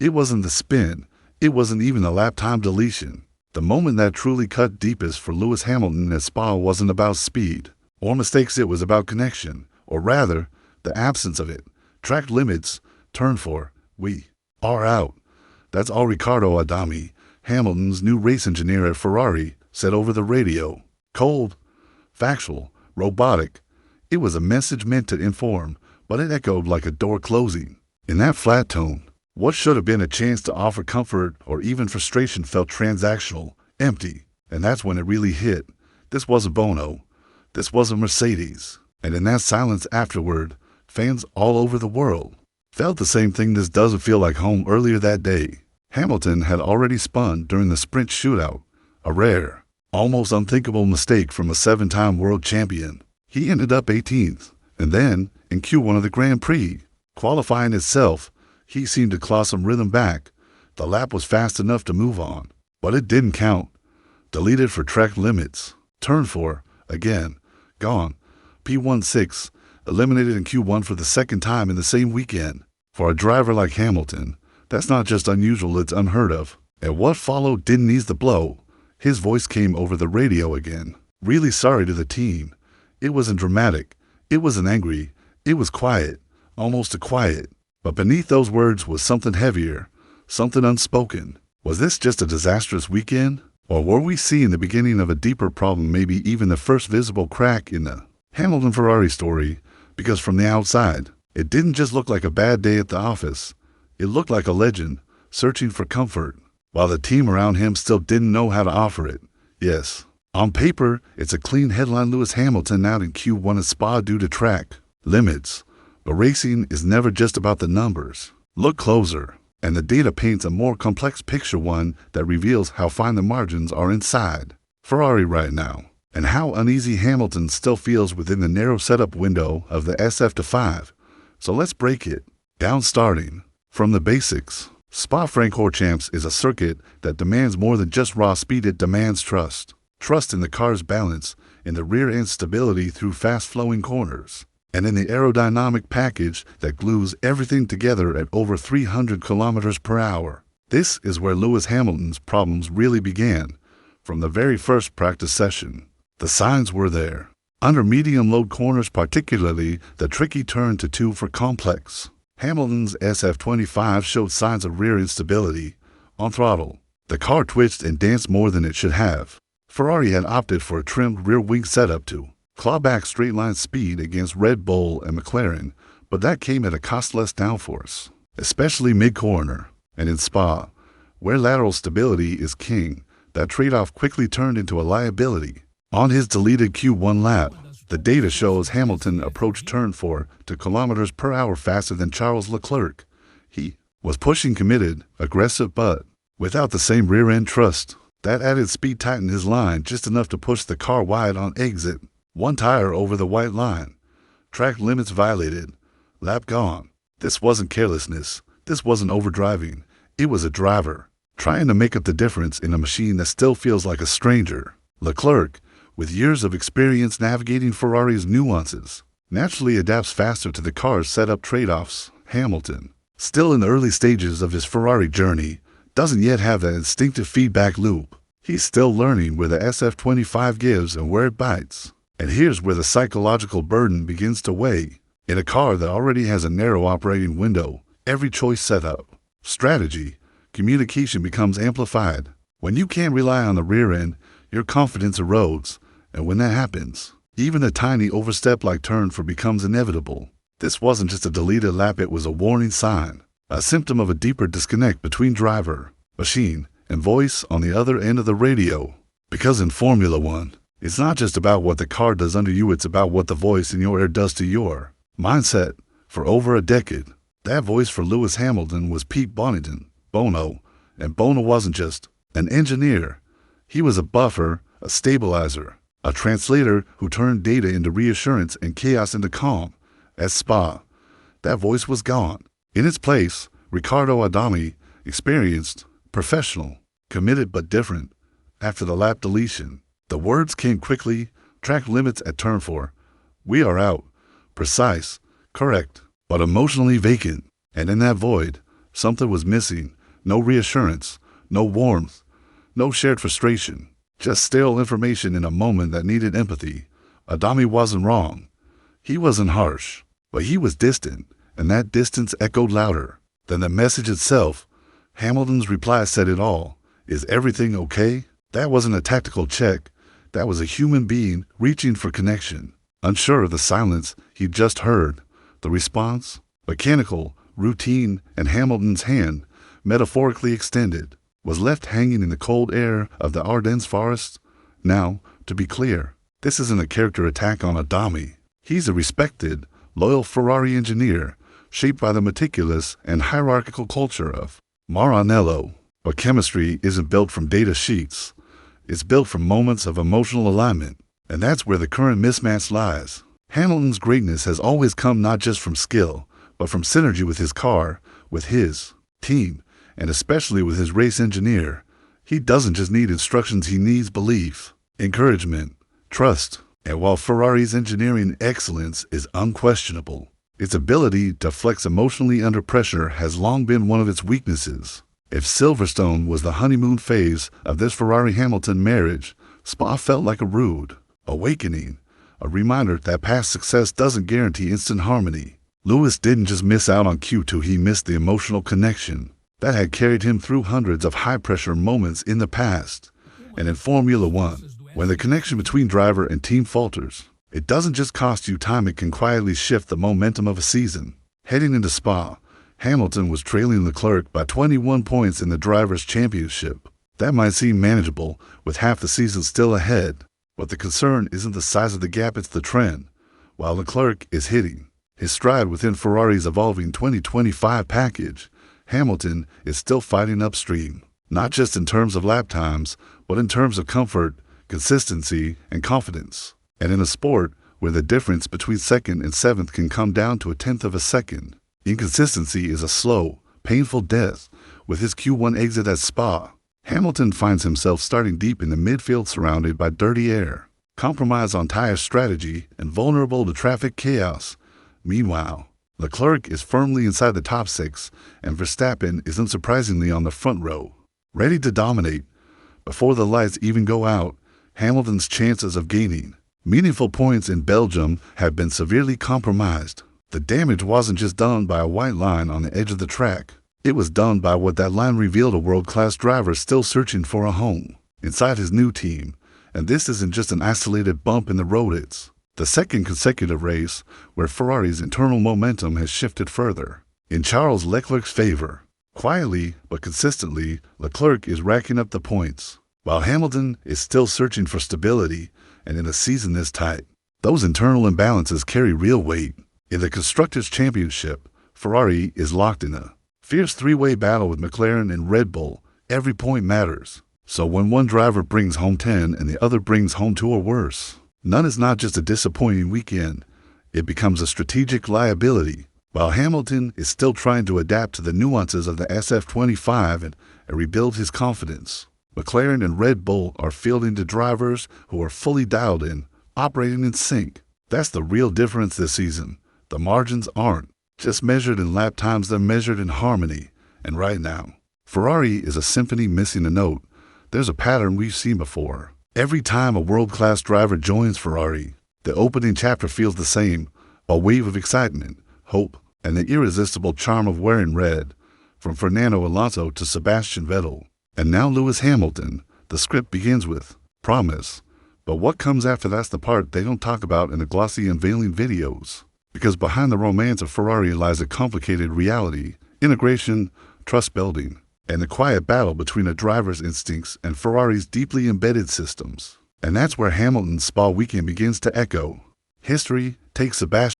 It wasn't the spin. It wasn't even the lap time deletion. The moment that truly cut deepest for Lewis Hamilton at Spa wasn't about speed or mistakes, it was about connection, or rather, the absence of it. Track limits, turn 4, we are out. That's all Riccardo Adami, Hamilton's new race engineer at Ferrari, said over the radio. Cold, factual, robotic. It was a message meant to inform, but it echoed like a door closing. In that flat tone, what should have been a chance to offer comfort or even frustration felt transactional, empty. And that's when it really hit. This wasn't Bono. This wasn't Mercedes. And in that silence afterward, fans all over the world felt the same thing. This doesn't feel like home. Earlier that day, Hamilton had already spun during the sprint shootout, a rare, almost unthinkable mistake from a 7-time world champion. He ended up 18th, and then, in Q1 of the Grand Prix, qualifying itself, he seemed to claw some rhythm back. The lap was fast enough to move on, but it didn't count. Deleted for track limits. Turn 4, again, gone. P16, eliminated in Q1 for the second time in the same weekend. For a driver like Hamilton, that's not just unusual, it's unheard of. And what followed didn't ease the blow. His voice came over the radio again. Really sorry to the team. It wasn't dramatic. It wasn't angry. It was quiet, almost a quiet. But beneath those words was something heavier, something unspoken. Was this just a disastrous weekend? Or were we seeing the beginning of a deeper problem, maybe even the first visible crack in the Hamilton-Ferrari story? Because from the outside, it didn't just look like a bad day at the office. It looked like a legend, searching for comfort, while the team around him still didn't know how to offer it. Yes, on paper, it's a clean headline: Lewis Hamilton out in Q1 at Spa due to track limits. But racing is never just about the numbers. Look closer, and the data paints a more complex picture, one that reveals how fine the margins are inside Ferrari right now, and how uneasy Hamilton still feels within the narrow setup window of the SF5. So let's break it down, starting from the basics. Spa-Francorchamps is a circuit that demands more than just raw speed. It demands trust. Trust in the car's balance, in the rear-end stability through fast-flowing corners, and in the aerodynamic package that glues everything together at over 300 kilometers per hour. This is where Lewis Hamilton's problems really began. From the very first practice session, the signs were there. Under medium-load corners, particularly the tricky turn to 2 for complex, Hamilton's SF25 showed signs of rear instability. On throttle, the car twitched and danced more than it should have. Ferrari had opted for a trimmed rear wing setup to claw back straight-line speed against Red Bull and McLaren, but that came at a cost: less downforce, especially mid-corner. And in Spa, where lateral stability is king, that trade-off quickly turned into a liability. On his deleted Q1 lap, the data shows Hamilton approached turn 4 to kilometers per hour faster than Charles Leclerc. He was pushing, committed, aggressive, but without the same rear-end trust. That added speed tightened his line just enough to push the car wide on exit. One tire over the white line. Track limits violated. Lap gone. This wasn't carelessness. This wasn't overdriving. It was a driver trying to make up the difference in a machine that still feels like a stranger. Leclerc, with years of experience navigating Ferrari's nuances, naturally adapts faster to the car's setup trade-offs. Hamilton, still in the early stages of his Ferrari journey, doesn't yet have that instinctive feedback loop. He's still learning where the SF25 gives and where it bites. And here's where the psychological burden begins to weigh. In a car that already has a narrow operating window, every choice, setup, strategy, communication becomes amplified. When you can't rely on the rear end, your confidence erodes. And when that happens, even a tiny overstep like turn 4 becomes inevitable. This wasn't just a deleted lap, it was a warning sign, a symptom of a deeper disconnect between driver, machine, and voice on the other end of the radio. Because in Formula One, it's not just about what the car does under you, it's about what the voice in your ear does to your mindset. For over a decade, that voice for Lewis Hamilton was Pete Bonington, Bono, and Bono wasn't just an engineer. He was a buffer, a stabilizer, a translator who turned data into reassurance and chaos into calm. At Spa, that voice was gone. In its place, Riccardo Adami, experienced, professional, committed but different. After the lap deletion, the words came quickly: track limits at turn 4. We are out. Precise, correct, but emotionally vacant. And in that void, Something was missing. No reassurance, no warmth, no shared frustration. Just stale information in a moment that needed empathy. Adami wasn't wrong. He wasn't harsh, but he was distant, and that distance echoed louder than the message itself. Hamilton's reply said it all. Is everything okay? That wasn't a tactical check. That was a human being reaching for connection. Unsure of the silence he'd just heard, the response, mechanical, routine, and Hamilton's hand, metaphorically extended, was left hanging in the cold air of the Ardennes forest. Now, to be clear, this isn't a character attack on Adami. He's a respected, loyal Ferrari engineer, shaped by the meticulous and hierarchical culture of Maranello. But chemistry isn't built from data sheets. It's built from moments of emotional alignment, and that's where the current mismatch lies. Hamilton's greatness has always come not just from skill, but from synergy with his car, with his team, and especially with his race engineer. He doesn't just need instructions, he needs belief, encouragement, trust. And while Ferrari's engineering excellence is unquestionable, its ability to flex emotionally under pressure has long been one of its weaknesses. If Silverstone was the honeymoon phase of this Ferrari-Hamilton marriage, Spa felt like a rude awakening, a reminder that past success doesn't guarantee instant harmony. Lewis didn't just miss out on Q2, he missed the emotional connection that had carried him through hundreds of high-pressure moments in the past. And in Formula One, when the connection between driver and team falters, it doesn't just cost you time, it can quietly shift the momentum of a season. Heading into Spa, Hamilton was trailing Leclerc by 21 points in the Drivers' Championship. That might seem manageable, with half the season still ahead, but the concern isn't the size of the gap, it's the trend. While Leclerc is hitting his stride within Ferrari's evolving 2025 package, Hamilton is still fighting upstream, not just in terms of lap times, but in terms of comfort, consistency, and confidence. And in a sport where the difference between second and seventh can come down to a tenth of a second, inconsistency is a slow, painful death. With his Q1 exit at Spa, Hamilton finds himself starting deep in the midfield surrounded by dirty air, compromised on tire strategy, and vulnerable to traffic chaos. Meanwhile, Leclerc is firmly inside the top six, and Verstappen is unsurprisingly on the front row, ready to dominate. Before the lights even go out, Hamilton's chances of gaining meaningful points in Belgium have been severely compromised. The damage wasn't just done by a white line on the edge of the track. It was done by what that line revealed: a world-class driver still searching for a home inside his new team. And this isn't just an isolated bump in the road, it's the second consecutive race where Ferrari's internal momentum has shifted further in Charles Leclerc's favor. Quietly but consistently, Leclerc is racking up the points, while Hamilton is still searching for stability. And in a season this tight, those internal imbalances carry real weight. In the Constructors' Championship, Ferrari is locked in a fierce three-way battle with McLaren and Red Bull. Every point matters. So when one driver brings home 10 and the other brings home 2 or worse, none is not just a disappointing weekend. It becomes a strategic liability. While Hamilton is still trying to adapt to the nuances of the SF25 and rebuild his confidence, McLaren and Red Bull are fielding the drivers who are fully dialed in, operating in sync. That's the real difference this season. The margins aren't just measured in lap times, they're measured in harmony. And right now, Ferrari is a symphony missing a note. There's a pattern we've seen before. Every time a world-class driver joins Ferrari, the opening chapter feels the same: a wave of excitement, hope, and the irresistible charm of wearing red. From Fernando Alonso to Sebastian Vettel, and now Lewis Hamilton, the script begins with promise. But what comes after, that's the part they don't talk about in the glossy unveiling videos. Because behind the romance of Ferrari lies a complicated reality: integration, trust building, and the quiet battle between a driver's instincts and Ferrari's deeply embedded systems. And that's where Hamilton's Spa weekend begins to echo. History takes Sebastian